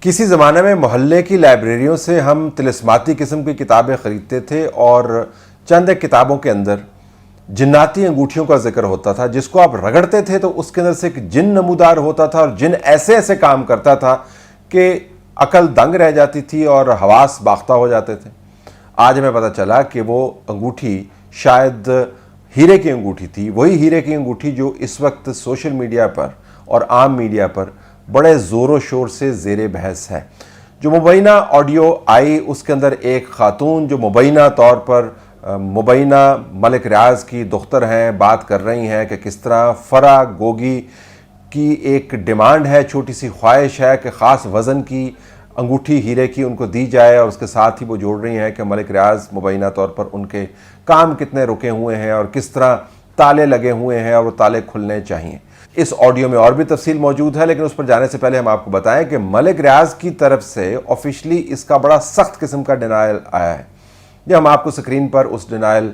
کسی زمانے میں محلے کی لائبریریوں سے ہم طلسماتی قسم کی کتابیں خریدتے تھے اور چند ایک کتابوں کے اندر جناتی انگوٹھیوں کا ذکر ہوتا تھا، جس کو آپ رگڑتے تھے تو اس کے اندر سے ایک جن نمودار ہوتا تھا اور جن ایسے ایسے کام کرتا تھا کہ عقل دنگ رہ جاتی تھی اور حواس باختہ ہو جاتے تھے۔ آج ہمیں پتہ چلا کہ وہ انگوٹھی شاید ہیرے کی انگوٹھی تھی، وہی ہیرے کی انگوٹھی جو اس وقت سوشل میڈیا پر اور عام میڈیا پر بڑے زور و شور سے زیر بحث ہے۔ جو مبینہ آڈیو آئی اس کے اندر ایک خاتون جو مبینہ طور پر مبینہ ملک ریاض کی دختر ہیں بات کر رہی ہیں کہ کس طرح فرا گوگی کی ایک ڈیمانڈ ہے، چھوٹی سی خواہش ہے کہ خاص وزن کی انگوٹھی ہیرے کی ان کو دی جائے، اور اس کے ساتھ ہی وہ جوڑ رہی ہیں کہ ملک ریاض مبینہ طور پر ان کے کام کتنے رکے ہوئے ہیں اور کس طرح تالے لگے ہوئے ہیں اور وہ تالے کھلنے چاہیے۔ اس آڈیو میں اور بھی تفصیل موجود ہے، لیکن اس پر جانے سے پہلے ہم آپ کو بتائیں کہ ملک ریاض کی طرف سے آفیشلی اس کا بڑا سخت قسم کا ڈینائل آیا ہے۔ یہ ہم آپ کو سکرین پر اس ڈینائل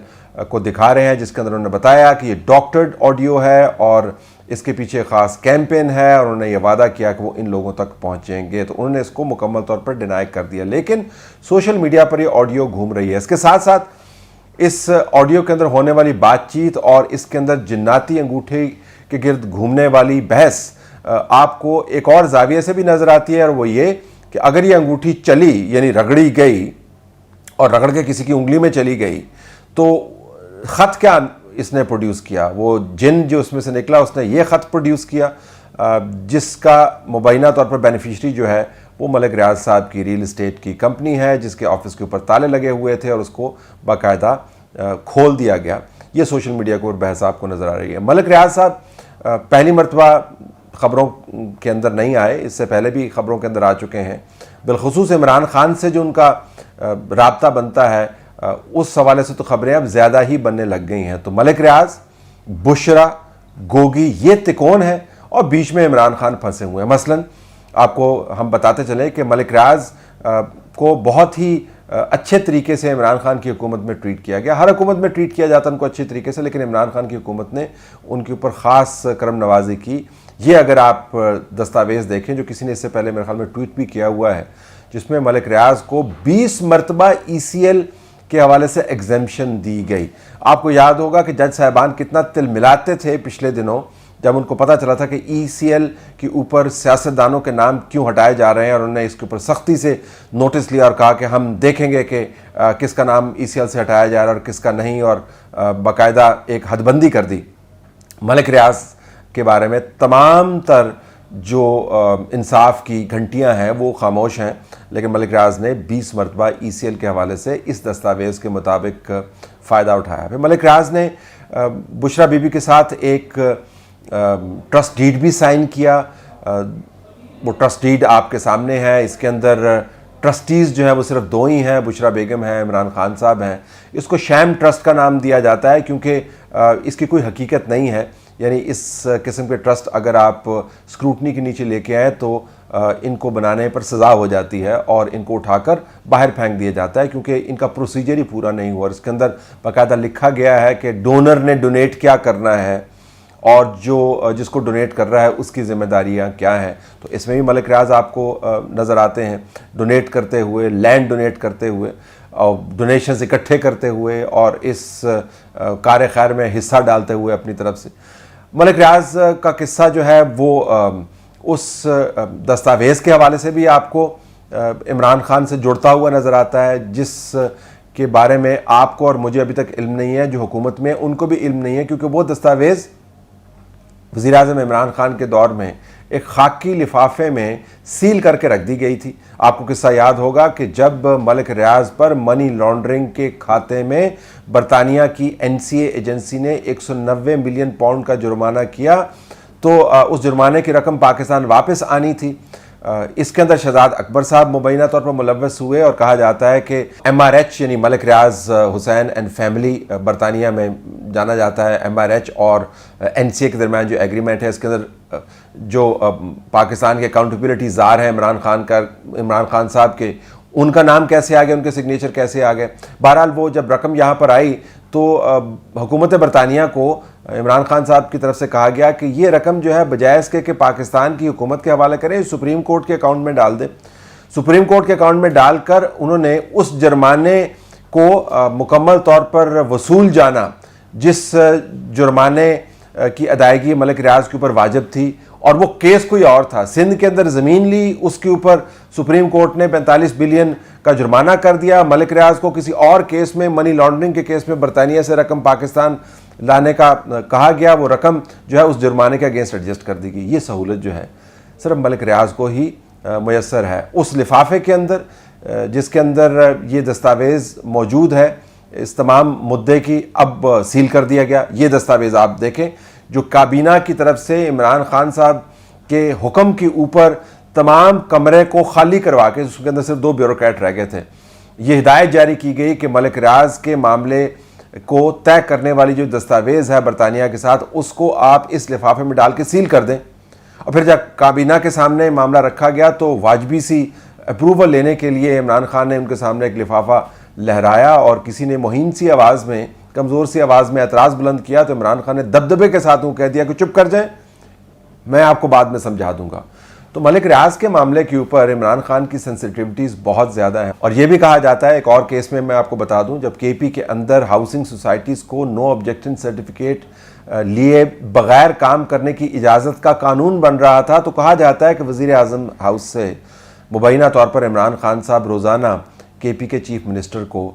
کو دکھا رہے ہیں، جس کے اندر انہوں نے بتایا کہ یہ ڈاکٹرڈ آڈیو ہے اور اس کے پیچھے خاص کیمپین ہے، اور انہوں نے یہ وعدہ کیا کہ وہ ان لوگوں تک پہنچیں گے، تو انہوں نے اس کو مکمل طور پر ڈینائی کر دیا۔ لیکن سوشل میڈیا پر یہ آڈیو گھوم رہی ہے۔ اس کے ساتھ ساتھ اس آڈیو کے اندر ہونے والی بات چیت اور اس کے اندر جناتی انگوٹھے کے گرد گھومنے والی بحث آپ کو ایک اور زاویے سے بھی نظر آتی ہے، اور وہ یہ کہ اگر یہ انگوٹھی چلی یعنی رگڑی گئی اور رگڑ کے کسی کی انگلی میں چلی گئی تو خط کیا اس نے پروڈیوس کیا؟ وہ جن جو اس میں سے نکلا اس نے یہ خط پروڈیوس کیا، جس کا مبینہ طور پر بینیفیشری جو ہے وہ ملک ریاض صاحب کی ریل اسٹیٹ کی کمپنی ہے، جس کے آفس کے اوپر تالے لگے ہوئے تھے اور اس کو باقاعدہ کھول دیا گیا۔ یہ سوشل میڈیا کے اوپر بحث آپ کو نظر آ رہی ہے۔ ملک ریاض صاحب پہلی مرتبہ خبروں کے اندر نہیں آئے، اس سے پہلے بھی خبروں کے اندر آ چکے ہیں۔ بالخصوص عمران خان سے جو ان کا رابطہ بنتا ہے اس حوالے سے تو خبریں اب زیادہ ہی بننے لگ گئی ہیں۔ تو ملک ریاض، بشرا، گوگی، یہ تکون ہے اور بیچ میں عمران خان پھنسے ہوئے ہیں۔ مثلا آپ کو ہم بتاتے چلیں کہ ملک ریاض کو بہت ہی اچھے طریقے سے عمران خان کی حکومت میں ٹریٹ کیا گیا۔ ہر حکومت میں ٹریٹ کیا جاتا ہے ان کو اچھے طریقے سے، لیکن عمران خان کی حکومت نے ان کے اوپر خاص کرم نوازی کی۔ یہ اگر آپ دستاویز دیکھیں جو کسی نے اس سے پہلے میرے خیال میں ٹویٹ بھی کیا ہوا ہے، جس میں ملک ریاض کو 20 مرتبہ ECL کے حوالے سے ایگزیمپشن دی گئی۔ آپ کو یاد ہوگا کہ جج صاحبان کتنا تل ملاتے تھے پچھلے دنوں جب ان کو پتہ چلا تھا کہ ECL کے اوپر سیاستدانوں کے نام کیوں ہٹائے جا رہے ہیں، اور انہوں نے اس کے اوپر سختی سے نوٹس لیا اور کہا کہ ہم دیکھیں گے کہ کس کا نام ECL سے ہٹایا جا رہا ہے اور کس کا نہیں، اور باقاعدہ ایک حد بندی کر دی۔ ملک ریاض کے بارے میں تمام تر جو انصاف کی گھنٹیاں ہیں وہ خاموش ہیں، لیکن ملک ریاض نے 20 مرتبہ ECL کے حوالے سے اس دستاویز کے مطابق فائدہ اٹھایا۔ پھر ملک ریاض نے بشرا بی بی کے ساتھ ایک ٹرسٹ ڈیڈ بھی سائن کیا۔ وہ ٹرسٹ ڈیڈ آپ کے سامنے ہے۔ اس کے اندر ٹرسٹیز جو ہیں وہ صرف دو ہی ہیں، بشرا بیگم ہیں، عمران خان صاحب ہیں۔ اس کو شیم ٹرسٹ کا نام دیا جاتا ہے کیونکہ اس کی کوئی حقیقت نہیں ہے، یعنی اس قسم کے ٹرسٹ اگر آپ اسکروٹنی کے نیچے لے کے آئیں تو ان کو بنانے پر سزا ہو جاتی ہے اور ان کو اٹھا کر باہر پھینک دیا جاتا ہے، کیونکہ ان کا پروسیجر ہی پورا نہیں ہوا۔ اور اس کے اندر باقاعدہ لکھا گیا ہے کہ ڈونر نے ڈونیٹ کیا کرنا ہے اور جس کو ڈونیٹ کر رہا ہے اس کی ذمہ داریاں کیا ہیں۔ تو اس میں بھی ملک ریاض آپ کو نظر آتے ہیں ڈونیٹ کرتے ہوئے، لینڈ ڈونیٹ کرتے ہوئے اور ڈونیشنز اکٹھے کرتے ہوئے اور اس کار خیر میں حصہ ڈالتے ہوئے اپنی طرف سے۔ ملک ریاض کا قصہ جو ہے وہ اس دستاویز کے حوالے سے بھی آپ کو عمران خان سے جڑتا ہوا نظر آتا ہے، جس کے بارے میں آپ کو اور مجھے ابھی تک علم نہیں ہے، جو حکومت میں ان کو بھی علم نہیں ہے، کیونکہ وہ دستاویز وزیراعظم عمران خان کے دور میں ایک خاکی لفافے میں سیل کر کے رکھ دی گئی تھی۔ آپ کو قصہ یاد ہوگا کہ جب ملک ریاض پر منی لانڈرنگ کے کھاتے میں برطانیہ کی NCA ایجنسی نے 190 ملین پاؤنڈ کا جرمانہ کیا، تو اس جرمانے کی رقم پاکستان واپس آنی تھی۔ اس کے اندر شہزاد اکبر صاحب مبینہ طور پر ملوث ہوئے، اور کہا جاتا ہے کہ MRH یعنی ملک ریاض حسین اینڈ فیملی برطانیہ میں جانا جاتا ہے، MRH اور NCA کے درمیان جو ایگریمنٹ ہے، اس کے اندر جو پاکستان کے اکاؤنٹیبلٹی زار ہیں عمران خان صاحب کے، ان کا نام کیسے آ گیا، ان کے سگنیچر کیسے آ گئے۔ بہرحال وہ جب رقم یہاں پر آئی تو حکومت برطانیہ کو عمران خان صاحب کی طرف سے کہا گیا کہ یہ رقم جو ہے بجائے اس کے کہ پاکستان کی حکومت کے حوالے کریں، سپریم کورٹ کے اکاؤنٹ میں ڈال دیں۔ सुप्रीम कोर्ट के अकाउंट में डालकर उन्होंने उस जुर्माने को मुकम्मल तौर पर वसूल जाना जिस जुर्माने की अदायगी मलिक रियाज के ऊपर वाजिब थी, और वो केस कोई और था। सिंध के अंदर ज़मीन ली, उसके ऊपर सुप्रीम कोर्ट ने 45 बिलियन का जुर्माना कर दिया। मलिक रियाज को किसी और केस में, मनी लॉन्ड्रिंग के केस में बरतानिया से रकम पाकिस्तान लाने का कहा गया, वो रकम जो है उस जुर्माने के अगेंस्ट एडजस्ट कर दी गई। ये सहूलत जो है सिर्फ मलिक रियाज को ही मुयस्सर है। उस लिफाफे के अंदर जिसके अंदर ये दस्तावेज़ मौजूद है, इस तमाम मुद्दे की अब सील कर दिया गया। ये दस्तावेज़ आप देखें जो काबीना की तरफ से इमरान खान साहब के हुक्म के ऊपर तमाम कमरे को खाली करवा के, उसके अंदर सिर्फ 2 ब्यूरोक्रेट रह गए थे, ये हिदायत जारी की गई कि मलिक रियाज के मामले को तय करने वाली जो दस्तावेज़ है बरतानिया के साथ, उसको आप इस लिफाफे में डाल के सील कर दें। और फिर जब काबीना के सामने मामला रखा गया तो वाजबी सी अप्रूवल लेने के लिए इमरान खान ने उनके सामने एक लिफाफा लहराया और किसी ने मुहीन सी आवाज़ में, कमज़ोर सी आवाज़ में एतराज़ बुलंद किया तो इमरान खान ने दबदबे के साथ वो कह दिया कि चुप कर जाएं, मैं आपको बाद में समझा दूंगा। तो मलिक रियाज के मामले के ऊपर इमरान खान की सेंसिटिविटीज़ बहुत ज़्यादा हैं। और ये भी कहा जाता है, एक और केस में मैं आपको बता दूं, जब केपी के अंदर हाउसिंग सोसाइटीज़ को नो ऑब्जेक्शन सर्टिफिकेट लिए बग़ैर काम करने की इजाज़त का कानून बन रहा था, तो कहा जाता है कि वज़ीर आज़म हाउस से मुबैना तौर पर इमरान खान साहब रोज़ाना केपी के चीफ मिनिस्टर को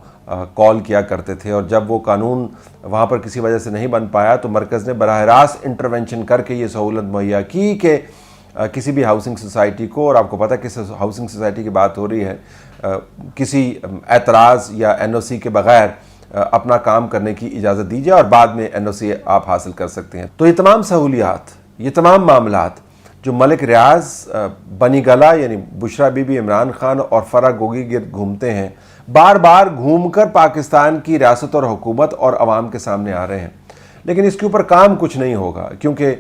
कॉल किया करते थे, और जब वो कानून वहाँ पर किसी वजह से नहीं बन पाया तो मरकज़ ने बराह रास्त इंटरवेंशन करके ये सहूलत मुहैया की कि किसी भी हाउसिंग सोसाइटी को, और आपको पता है किस हाउसिंग सोसाइटी की बात हो रही है, किसी एतराज़ या NOC के बग़ैर अपना काम करने की इजाज़त दीजिए और बाद में NOC आप हासिल कर सकते हैं। तो ये तमाम सहूलियात, ये तमाम मामलात जो मलिक रियाज, बनी गला यानी बुशरा बीबी, इमरान खान और फराह गोगी गिर्द घूमते हैं, बार बार घूमकर पाकिस्तान की रियासत और हुकूमत और अवाम के सामने आ रहे हैं, लेकिन इसके ऊपर काम कुछ नहीं होगा, क्योंकि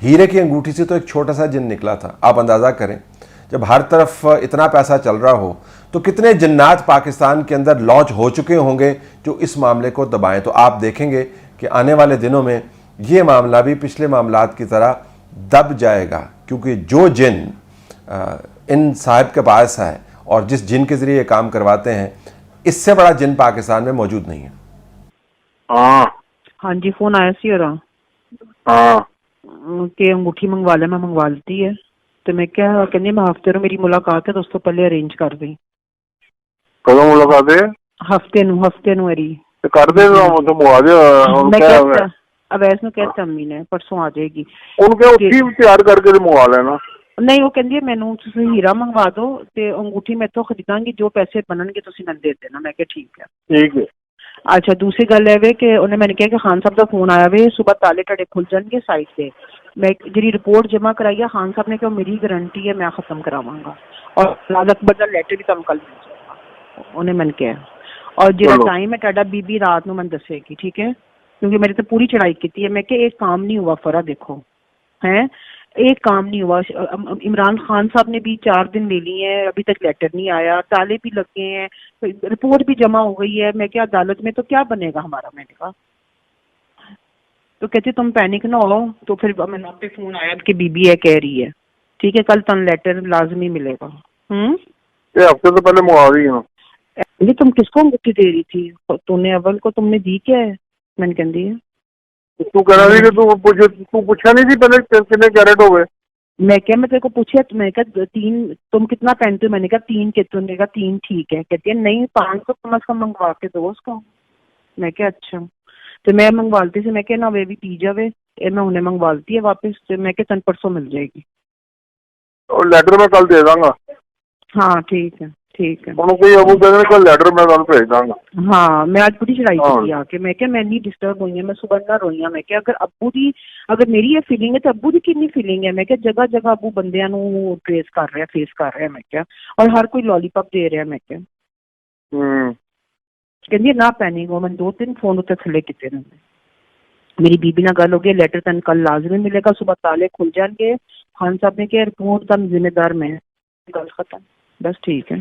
हीरे की अंगूठी से तो एक छोटा सा जिन निकला था। आप अंदाज़ा करें, जब हर तरफ इतना पैसा चल रहा हो तो कितने जन्नात पाकिस्तान के अंदर लॉन्च हो चुके होंगे जो इस मामले को दबाएं। तो आप देखेंगे कि आने वाले दिनों में ये मामला भी पिछले मामलात की तरह दब जाएगा, क्योंकि जो जिन इन साहब के पास है और जिस जिन के ज़रिए काम करवाते हैं, इससे बड़ा जिन पाकिस्तान में मौजूद नहीं है। हाँ जी, फोन आया सी हाँ कि अंगूठी मंगवा ले, मैं मंगवा लेती है। तो मैं क्या कहनी, मैं हफ्ते नु मेरी मुलाकात है, दोस्तों पहले अरेंज कर दी। कदों मुलाकात है? हफ्ते नु अरी कर दे तो मंगवा दे। मैं कहता अवैस नु कहता अम्मी ने परसों आ जाएगी, उनके उसकी तैयार करके मंगवा लेना। नहीं, वो कहती है मैनू तुसीं हीरा मंगवा दो ते अंगूठी मैं तो खरीदांगी, जो पैसे बननगे तुसीं मैनूं दे देना। मैं कहा ठीक है। ठीक है। अच्छा, दूसरी गल है वे कि उन्हें मैंने कहा कि खान साहब का फोन आया वे, सुबह ताले टड़े खुल जाएंगे साइड से। मैं जी रिपोर्ट जमा कराई है, खान साहब ने कहा मेरी गारंटी है मैं खत्म करावांगा, और लाल अकबर का लेटर भी तुम कल मिल जाएगा, उन्हें मैंने कहा। और जो टाइम है टाडा बीबी रात को मैंने दसेगी, ठीक है, क्योंकि मेरी तो पूरी चढ़ाई की है। मैं क्या एक काम नहीं हुआ फरा, देखो है एक काम नहीं हुआ। इमरान खान साहब ने भी 4 दिन ले लिए हैं, अभी तक लेटर नहीं आया, ताले भी लग गए हैं, रिपोर्ट भी जमा हो गई है। मैं क्या अदालत में तो क्या बनेगा हमारा? मैंने कहा, तो कहते तुम पैनिक ना हो। तो फिर मैंने पे फोन आया कि बीबी है कह रही है, ठीक है कल तन लेटर लाजमी मिलेगा। हफ्ते तो पहले मंगवा दी है। ये तुम किसको अंगूठी दे रही थी? तूने अव्वल को तुमने दी क्या है? मैंने कह दी है तू कह रही कि तू पूछा नहीं थी पहले कितने कैरेट हो गए? मैं क्या, मैं तेरे को पूछा, मैं कहा 3, तुम कितना पहनते हो? मैंने कहा 3 के, तुमने कहा 3 ठीक है। कहती है नहीं 500 कम अज कम मंगवा के दो उसको। मैं क्या अच्छा, तो मैं मंगवाती थी। मैं क्या ना वे भी पी जावे, मैं उन्हें मंगवाती है वापस। तो मैं क्या तन परसों मिल जाएगी। और लेटर मैं कल दे दूंगा। हाँ ठीक है, ठीक है। कल लेटर मैं कल भेज दूंगा। हाँ, मैं आज पूरी चढ़ाई की आके। मैं क्या मैं नहीं डिस्टर्ब हुई है, मैं सुबह ना रोई मैं क्या अगर अब्बू दी, अगर मेरी ये फीलिंग है तो अब्बू दी कितनी फीलिंग है। मैं क्या जगह जगह अब्बू बंदियां नू ट्रेस कर रहे हैं, फेस कर रहे हैं। मैं क्या, और हर कोई लॉलीपॉप दे रहा है। मैं क्या कहती ना पैनिक हो। मैं 2-3 फोन उत्ते थले किते ने। मेरी बीबी ना गल हो गई, लेटर तन कल लाजमी मिलेगा, सुबह ताले खुल जाएंगे। खान साहब ने कहा रिपोर्ट का जिम्मेदार मैं, गल खत्म, बस ठीक है।